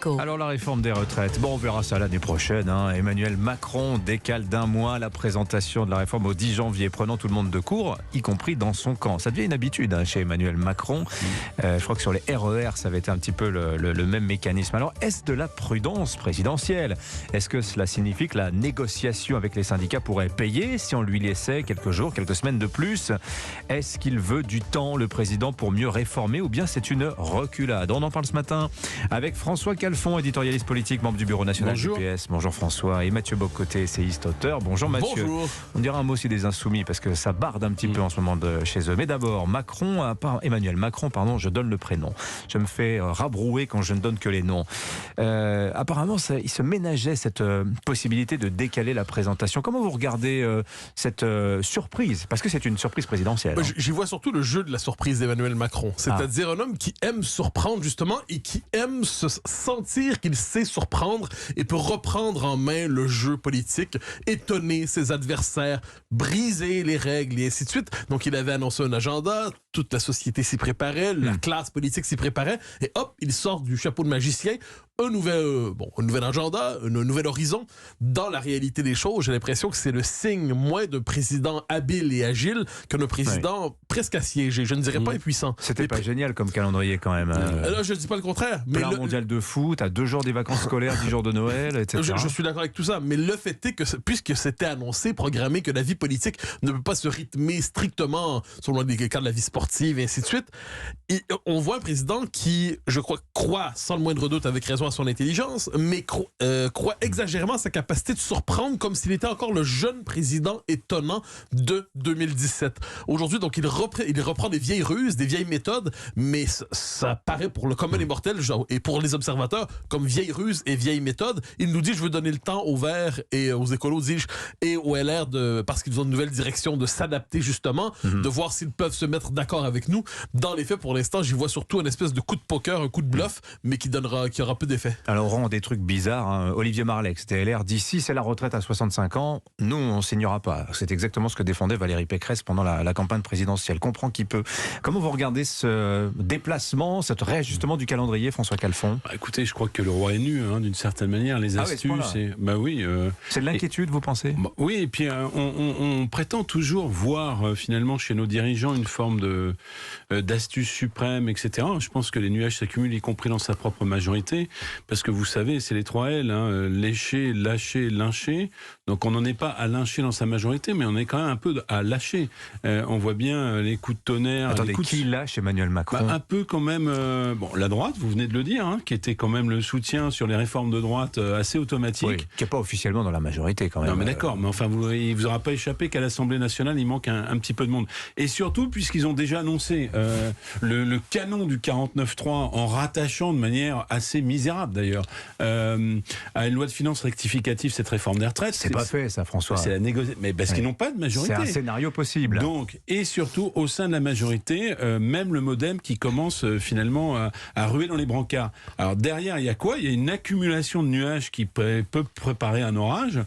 Échos. Alors la réforme des retraites, on verra ça l'année prochaine. Emmanuel Macron décale d'un mois la présentation de la réforme au 10 janvier, prenant tout le monde de court, y compris dans son camp. Ça devient une habitude chez Emmanuel Macron. Je crois que sur les RER, ça avait été un petit peu le même mécanisme. Alors est-ce de la prudence présidentielle? Est-ce que cela signifie que la négociation avec les syndicats pourrait payer si on lui laissait quelques jours, quelques semaines de plus? Est-ce qu'il veut du temps, le président, pour mieux réformer, ou bien c'est une reculade? On en parle ce matin avec François Calfon, éditorialiste politique, membre du bureau national du PS. Bonjour François. Et Mathieu Bocoté, essayiste, auteur. Bonjour Mathieu. Bonjour. On dirait un mot aussi des Insoumis parce que ça barde un petit peu en ce moment chez eux. Mais d'abord, Emmanuel Macron, je donne le prénom. Je me fais rabrouer quand je ne donne que les noms. Apparemment, il se ménageait cette possibilité de décaler la présentation. Comment vous regardez cette surprise? Parce que c'est une surprise présidentielle. J'y vois surtout le jeu de la surprise d'Emmanuel Macron. C'est-à-dire un homme qui aime surprendre justement et qui aime se sentir qu'il sait surprendre et peut reprendre en main le jeu politique, étonner ses adversaires, briser les règles et ainsi de suite. Donc il avait annoncé un agenda, toute la société s'y préparait, la classe politique s'y préparait et hop, il sort du chapeau de magicien un nouvel agenda, un nouvel horizon. Dans la réalité des choses, j'ai l'impression que c'est le signe moins d'un président habile et agile que d'un président presque assiégé. Je ne dirais pas impuissant. C'était pas génial comme calendrier quand même. Là, je ne dis pas le contraire. Mais Plan mondial de foot, à 2 jours des vacances scolaires, 10 jours de Noël, etc. Je suis d'accord avec tout ça, mais le fait est que puisque c'était annoncé, programmé, que la vie politique ne peut pas se rythmer strictement selon les cas de la vie sportive et ainsi de suite, on voit un président qui, je croit sans le moindre doute avec raison à son intelligence, mais croit exagérément à sa capacité de surprendre comme s'il était encore le jeune président étonnant de 2017. Aujourd'hui, donc, il reprend des vieilles ruses, des vieilles méthodes, mais ça paraît pour le commun des mortels et pour les observateurs comme vieilles ruses et vieilles méthodes. Il nous dit, je veux donner le temps aux Verts et aux écolos, dis-je, et aux LR, parce qu'ils ont une nouvelle direction, de s'adapter justement, de voir s'ils peuvent se mettre d'accord avec nous. Dans les faits, pour l'instant, j'y vois surtout une espèce de coup de poker, un coup de bluff, mais qui aura peu d'effet. Alors, on rend des trucs bizarres. Olivier Marleix, c'était LR, dit si c'est la retraite à 65 ans, nous, on ne signera pas. C'est exactement ce que défendait Valérie Pécresse pendant la campagne présidentielle. Comprend qui peut. Comment vous regardez ce déplacement, ce réajustement du calendrier, François Calfon? Écoutez, je crois que le roi est nu, d'une certaine manière. Les astuces. Oui, c'est de l'inquiétude, vous pensez? Oui, et puis on prétend toujours voir finalement chez nos dirigeants une forme d'astuce suprême, etc. Je pense que les nuages s'accumulent, y compris dans sa propre majorité. Parce que vous savez, c'est les 3 L, lécher, lâcher, lyncher. Donc on n'en est pas à lyncher dans sa majorité, mais on est quand même un peu à lâcher. On voit bien les coups de tonnerre. Attendez, qui lâche Emmanuel Macron? Un peu quand même, la droite, vous venez de le dire, qui était quand même le soutien sur les réformes de droite assez automatique. Oui, qui n'est pas officiellement dans la majorité quand même. Non mais d'accord, mais enfin, il vous aura pas échappé qu'à l'Assemblée nationale, il manque un petit peu de monde. Et surtout, puisqu'ils ont déjà annoncé le canon du 49.3 en rattachant de manière assez misérable d'ailleurs à une loi de finances rectificative cette réforme des retraites. C'est pas fait ça, François. C'est la négociation, mais parce qu'ils n'ont pas de majorité. C'est un scénario possible. Donc, et surtout au sein de la majorité, même le MoDem qui commence finalement à ruer dans les brancards. Alors derrière, il y a quoi? Il y a une accumulation de nuages qui peut préparer un orage.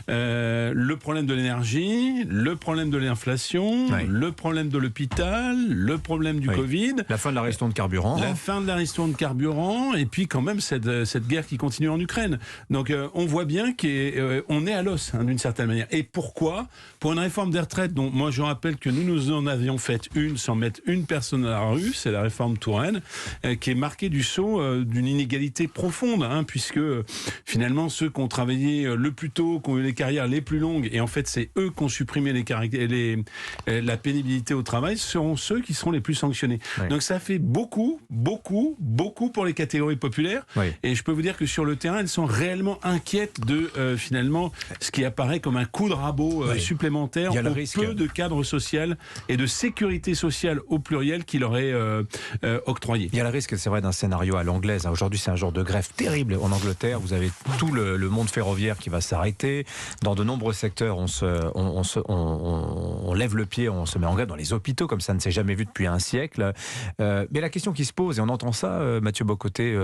Le problème de l'énergie, le problème de l'inflation, le problème de l'hôpital, le problème du Covid. La fin de la ristourne de carburant. La fin de la ristourne de carburant, et puis quand même cette guerre qui continue en Ukraine. Donc on voit bien qu'on est à l'os, d'une certaine manière. Et pourquoi? Pour une réforme des retraites dont moi je rappelle que nous en avions fait une sans mettre une personne à la rue, c'est la réforme Touraine, qui est marquée du sceau d'une inégalité profonde, puisque finalement ceux qui ont travaillé le plus tôt, qui ont eu les carrières les plus longues, et en fait c'est eux qui ont supprimé la pénibilité au travail, seront ceux qui seront les plus sanctionnés. Donc ça fait beaucoup pour les catégories populaires, et je peux vous dire que sur le terrain, elles sont réellement inquiètes de finalement ce qui apparaît comme un coup de rabot supplémentaire au peu de cadre social et de sécurité sociale au pluriel qui leur est octroyé. Il y a le risque, c'est vrai, d'un scénario à l'anglaise. Aujourd'hui, c'est un jour de grève terrible en Angleterre. Vous avez tout le monde ferroviaire qui va s'arrêter. Dans de nombreux secteurs, on lève le pied, on se met en grève dans les hôpitaux, comme ça ne s'est jamais vu depuis un siècle. Mais la question qui se pose, et on entend ça, Mathieu Bocoté,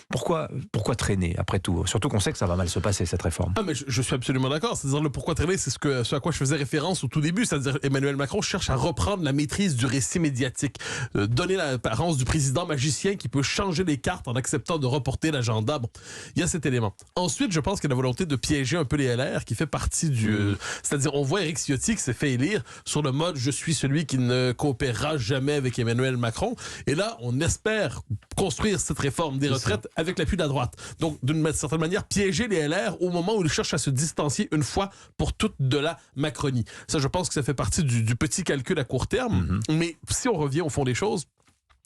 pourquoi traîner après tout? Surtout qu'on sait que ça va mal se passer, cette réforme. Mais je suis absolument d'accord. C'est-à-dire le pourquoi traîner, c'est ce à quoi je faisais référence au tout début. C'est-à-dire Emmanuel Macron cherche à reprendre la maîtrise du récit médiatique, donner l'apparence du président magicien qui peut changer les cartes en acceptant de reprendre porter l'agenda. Bon, il y a cet élément. Ensuite, je pense qu'il y a la volonté de piéger un peu les LR qui fait partie du... c'est-à-dire, on voit Éric Ciotti qui s'est fait élire sur le mode « je suis celui qui ne coopérera jamais avec Emmanuel Macron ». Et là, on espère construire cette réforme des retraites avec l'appui de la droite. Donc, d'une certaine manière, piéger les LR au moment où ils cherchent à se distancier une fois pour toutes de la Macronie. Ça, je pense que ça fait partie du petit calcul à court terme. Mais si on revient au fond des choses,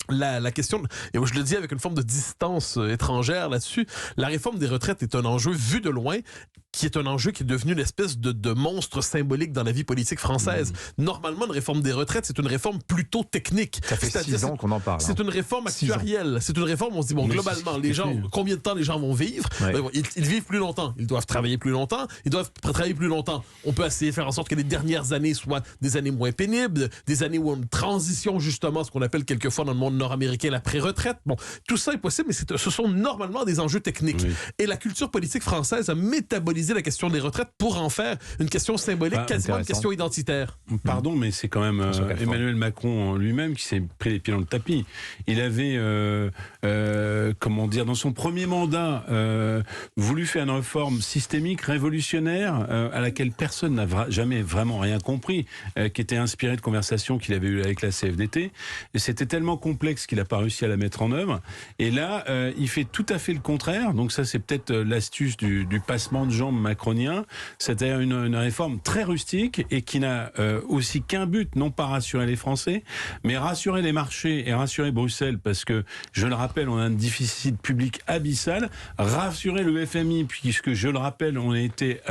la question, et moi je le dis avec une forme de distance étrangère là-dessus, la réforme des retraites est un enjeu vu de loin, qui est un enjeu qui est devenu une espèce de monstre symbolique dans la vie politique française. Normalement, une réforme des retraites, c'est une réforme plutôt technique. Ça fait 6 ans qu'on en parle. C'est une réforme actuarielle. C'est une réforme, on se dit, bon, globalement, les gens, combien de temps les gens vont vivre? Ils vivent plus longtemps. Ils doivent travailler plus longtemps. Ils doivent travailler plus longtemps. On peut essayer de faire en sorte que les dernières années soient des années moins pénibles, des années où on a une transition, justement, ce qu'on appelle quelquefois dans le monde nord-américain la pré-retraite. Bon, tout ça est possible, mais ce sont normalement des enjeux techniques. Et la culture politique française a métabolisé la question des retraites pour en faire une question symbolique, quasiment une question identitaire. Pardon, mais c'est quand même Emmanuel Macron lui-même qui s'est pris les pieds dans le tapis. Il avait, comment dire, dans son premier mandat, voulu faire une réforme systémique, révolutionnaire, à laquelle personne n'a jamais vraiment rien compris, qui était inspirée de conversations qu'il avait eues avec la CFDT. Et c'était tellement complexe qu'il n'a pas réussi à la mettre en œuvre. Et là, il fait tout à fait le contraire. Donc ça, c'est peut-être l'astuce du passement de jambes macronien. C'était une réforme très rustique et qui n'a aussi qu'un but, non pas rassurer les Français, mais rassurer les marchés et rassurer Bruxelles, parce que, je le rappelle, on a un déficit public abyssal. Rassurer le FMI, puisque, je le rappelle, on a été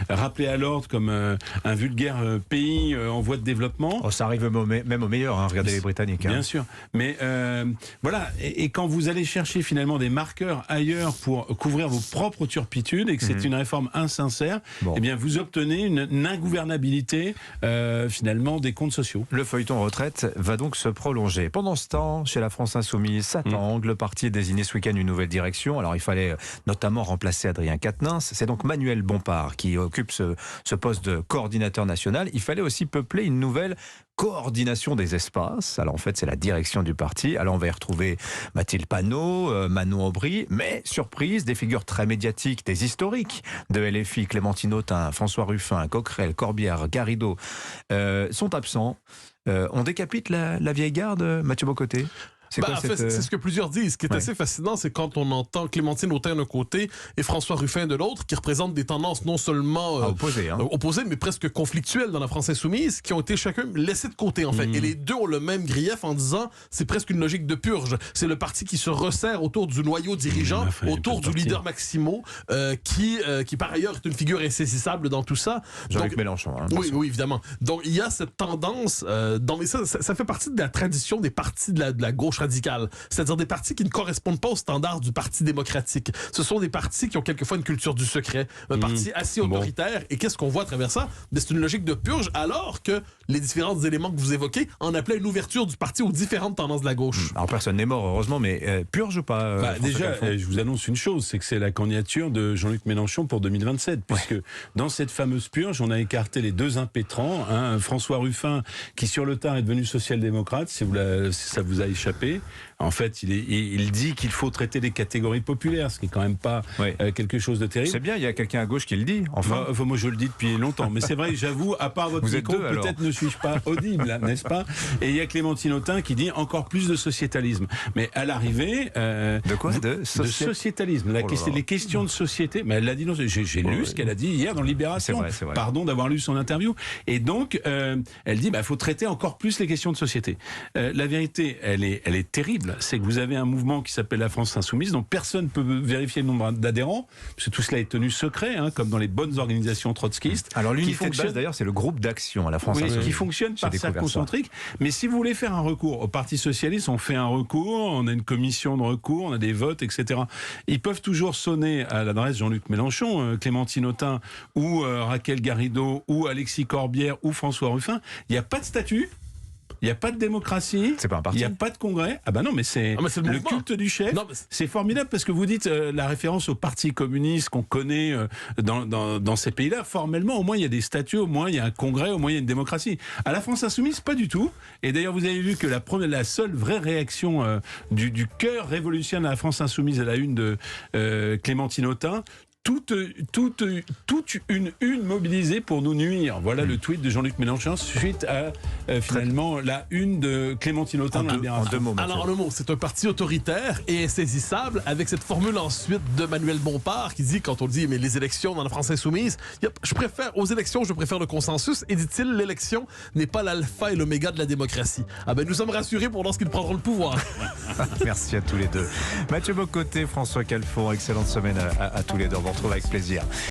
rappelé à l'ordre comme un vulgaire pays en voie de développement. Oh, ça arrive même au meilleur, hein. Regardez les Britanniques. Bien sûr. Mais voilà, et quand vous allez chercher finalement des marqueurs ailleurs pour couvrir vos propres turpitudes et que c'est une réforme insincère, eh bien vous obtenez une ingouvernabilité finalement des comptes sociaux. Le feuilleton retraite va donc se prolonger. Pendant ce temps, chez la France Insoumise, ça tangue. Le parti a désigné ce week-end une nouvelle direction. Alors il fallait notamment remplacer Adrien Quatennens. C'est donc Manuel Bompard qui occupe ce poste de coordinateur national. Il fallait aussi peupler une nouvelle coordination des espaces. Alors en fait, c'est la direction du parti. Alors on va y retrouver Mathilde Panot, Manon Aubry, mais surprise, des figures très médiatiques, des historiques de LFI, Clémentine Autain, François Ruffin, Coquerel, Corbière, Garrido, sont absents. On décapite la vieille garde, Mathieu Bocoté? En fait, c'est ce que plusieurs disent. Ce qui est assez fascinant, c'est quand on entend Clémentine Autain d'un côté et François Ruffin de l'autre, qui représentent des tendances non seulement opposées, mais presque conflictuelles dans la France Insoumise, qui ont été chacun laissés de côté, en fait. Et les deux ont le même grief en disant, c'est presque une logique de purge. C'est le parti qui se resserre autour du noyau dirigeant, autour du leader Maximo, qui par ailleurs est une figure insaisissable dans tout ça. Jean-Luc Mélenchon. Hein, oui, évidemment. Donc il y a cette tendance, ça fait partie de la tradition des partis de la gauche radicale, c'est-à-dire des partis qui ne correspondent pas aux standards du Parti démocratique. Ce sont des partis qui ont quelquefois une culture du secret, un parti assez autoritaire. Et qu'est-ce qu'on voit à travers ça? C'est une logique de purge, alors que les différents éléments que vous évoquez en appelaient une ouverture du parti aux différentes tendances de la gauche. Alors personne n'est mort, heureusement, mais purge ou pas? Déjà, je vous annonce une chose, c'est que c'est la candidature de Jean-Luc Mélenchon pour 2027, puisque dans cette fameuse purge, on a écarté les deux impétrants, François Ruffin, qui sur le tard est devenu social-démocrate, si ça vous a échappé. En fait, il dit qu'il faut traiter les catégories populaires, ce qui est quand même pas quelque chose de terrible. C'est bien, il y a quelqu'un à gauche qui le dit, enfin. Moi, je le dis depuis longtemps, mais c'est vrai, j'avoue, à part votre micro, peut-être ne suis-je pas audible, n'est-ce pas? Et il y a Clémentine Autain qui dit encore plus de sociétalisme. Mais à l'arrivée... de quoi? De sociétalisme. Les questions de société, mais elle l'a dit, j'ai lu ce qu'elle a dit hier dans Libération. C'est vrai. Pardon d'avoir lu son interview. Et donc, elle dit, faut traiter encore plus les questions de société. La vérité, elle est terrible. C'est que vous avez un mouvement qui s'appelle la France Insoumise, dont personne ne peut vérifier le nombre d'adhérents, parce que tout cela est tenu secret, comme dans les bonnes organisations trotskistes. Alors l'unité de base, d'ailleurs, c'est le groupe d'action à la France Insoumise. Qui fonctionne par cercle concentrique. Mais si vous voulez faire un recours au Parti Socialiste, on fait un recours, on a une commission de recours, on a des votes, etc. Ils peuvent toujours sonner à l'adresse Jean-Luc Mélenchon, Clémentine Autain, ou Raquel Garrido, ou Alexis Corbière, ou François Ruffin. Il n'y a pas de statut. Il n'y a pas de démocratie. C'est pas un parti. Il n'y a pas de congrès. Ah ben non, mais c'est c'est le le mouvement. culte du chef. Non, mais c'est formidable parce que vous dites la référence au parti communiste qu'on connaît dans ces pays-là. Formellement, au moins, il y a des statuts, au moins, il y a un congrès, au moins, il y a une démocratie. À la France insoumise, pas du tout. Et d'ailleurs, vous avez vu que la seule vraie réaction du cœur révolutionnaire de la France insoumise à la une de Clémentine Autain, toute une mobilisée pour nous nuire. Voilà le tweet de Jean-Luc Mélenchon suite à finalement la une de Clémentine Autain dans En deux mots, Mathieu. Alors, le mot, c'est un parti autoritaire et insaisissable, avec cette formule ensuite de Manuel Bompard qui dit, quand on dit, mais les élections dans la France insoumise, aux élections, je préfère le consensus, et dit-il, l'élection n'est pas l'alpha et l'oméga de la démocratie. Ah ben, nous sommes rassurés pour lorsqu'ils prendront le pouvoir. Merci à tous les deux. Mathieu Bocoté, François Calfon, excellente semaine à tous les deux. On vous retrouve avec plaisir.